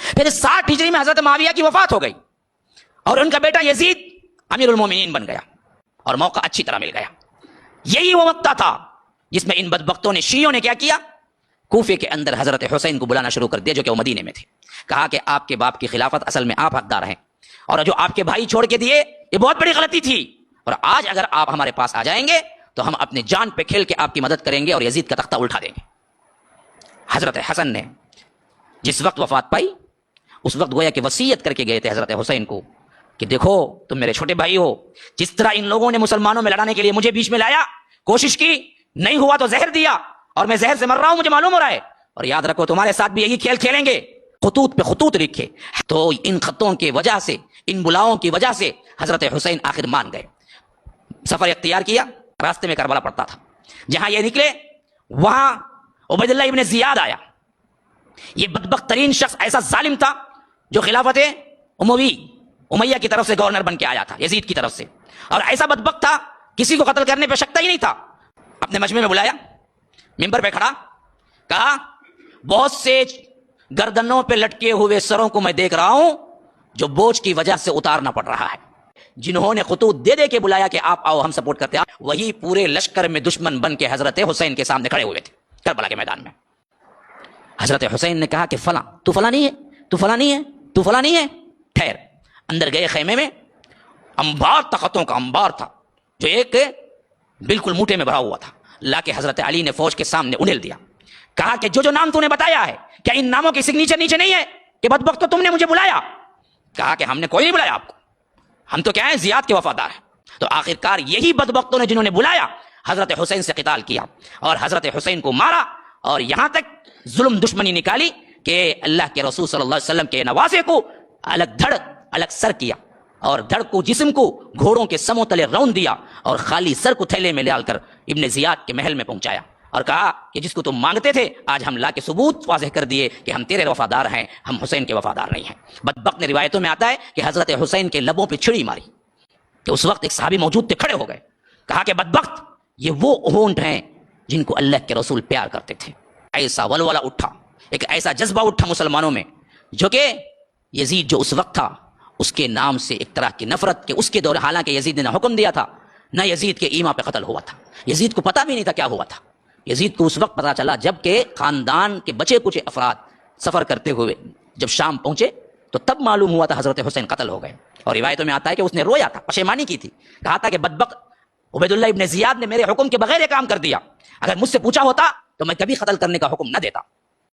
پھر 60 ہجری میں حضرت معاویہ کی وفات ہو گئی اور ان کا بیٹا یزید امیر المومنین بن گیا اور موقع اچھی طرح مل گیا. یہی وہ وقت تھا جس میں ان بدبختوں نے شیعوں نے کیا کیا, کوفے کے اندر حضرت حسین کو بلانا شروع کر دیا جو کہ وہ مدینے میں تھے. کہا کہ آپ کے باپ کی خلافت اصل میں آپ حقدار ہیں اور جو آپ کے بھائی چھوڑ کے دیے یہ بہت بڑی غلطی تھی, اور آج اگر آپ ہمارے پاس آ جائیں گے تو ہم اپنے جان پہ کھیل کے آپ کی مدد کریں گے اور یزید کا تختہ الٹا دیں گے. حضرت حسن نے جس وقت وفات پائی اس وقت گویا کہ وصیت کر کے گئے تھے حضرت حسین کو کہ دیکھو تم میرے چھوٹے بھائی ہو, جس طرح ان لوگوں نے مسلمانوں میں لڑانے کے لیے مجھے بیچ میں لایا, کوشش کی, نہیں ہوا تو زہر دیا اور میں زہر سے مر رہا ہوں, مجھے معلوم ہو رہا ہے, اور یاد رکھو تمہارے ساتھ بھی یہی کھیل کھیلیں گے. خطوط پہ خطوط لکھے. تو ان خطوں کی وجہ سے, ان بلاؤں کی وجہ سے حضرت حسین آخر مان گئے. سفر اختیار کیا, راستے میں کربلا پڑتا تھا, جہاں یہ نکلے وہاں عبید اللہ ابن زیاد آیا. یہ بدبخت ترین شخص ایسا ظالم تھا جو خلافت امیہ کی طرف سے گورنر بن کے آیا تھا, یزید کی طرف سے, اور ایسا بدبخت تھا کسی کو قتل کرنے پہ شکتا ہی نہیں تھا. اپنے مجمع میں بلایا, ممبر پہ کھڑا, کہا بہت سے گردنوں پہ لٹکے ہوئے سروں کو میں دیکھ رہا ہوں جو بوجھ کی وجہ سے اتارنا پڑ رہا ہے. جنہوں نے خطوط دے دے کے بلایا کہ آپ آؤ ہم سپورٹ کرتے ہیں, وہی پورے لشکر میں دشمن بن کے حضرت حسین کے سامنے کھڑے ہوئے تھے کربلا کے میدان میں. حضرت حسین نے کہا کہ فلاں تو فلاں نہیں ہے, تو فلاں نہیں ہے, تو فلاں نہیں ہے, ٹھہر. اندر گئے خیمے میں, انبار تختوں کا انبار تھا جو ایک بالکل موٹے میں بھرا ہوا تھا, لا کے حضرت علی نے فوج کے سامنے انھیل دیا. کہا کہ جو نام تو نے بتایا ہے کیا ان ناموں کی سگنیچر نیچے نہیں ہے کہ بدبختو تم نے مجھے بلایا؟ کہا کہ ہم نے کوئی نہیں بلایا آپ کو, ہم تو کیا ہیں زیاد کے وفادار ہیں. تو آخرکار یہی بدبختوں نے جنہوں نے بلایا حضرت حسین سے قتال کیا اور حضرت حسین کو مارا, اور یہاں تک ظلم دشمنی نکالی کہ اللہ کے رسول صلی اللہ علیہ وسلم کے نواسے کو الگ دھڑ الگ سر کیا, اور دھڑ کو جسم کو گھوڑوں کے سموں تلے رون دیا اور خالی سر کو تھیلے میں ڈال کر ابن زیاد کے محل میں پہنچایا, اور کہا کہ جس کو تم مانگتے تھے آج ہم لا کے ثبوت واضح کر دیے کہ ہم تیرے وفادار ہیں, ہم حسین کے وفادار نہیں ہیں. بدبخت نے روایتوں میں آتا ہے کہ حضرت حسین کے لبوں پہ چھڑی ماری کہ اس وقت ایک صحابی موجود تھے, کھڑے ہو گئے. کہا کہ بدبخت یہ وہ ہونٹ ہیں جن کو اللہ کے رسول پیار کرتے تھے. ایسا ولولہ اٹھا, ایک ایسا جذبہ اٹھا مسلمانوں میں جو کہ یزید جو اس وقت تھا اس کے نام سے ایک طرح کی نفرت کہ اس کے دور, حالانکہ یزید نے نہ حکم دیا تھا نہ یزید کے ایما پہ قتل ہوا تھا, یزید کو پتہ بھی نہیں تھا کیا ہوا تھا. یزید کو اس وقت پتا چلا جب کہ خاندان کے بچے کچھ افراد سفر کرتے ہوئے جب شام پہنچے تو تب معلوم ہوا تھا حضرت حسین قتل ہو گئے. اور روایتوں میں آتا ہے کہ اس نے رویا تھا, پشیمانی کی تھی, کہا تھا کہ بدبخت عبید اللہ ابن زیاد نے میرے حکم کے بغیر یہ کام کر دیا, اگر مجھ سے پوچھا ہوتا تو میں کبھی قتل کرنے کا حکم نہ دیتا.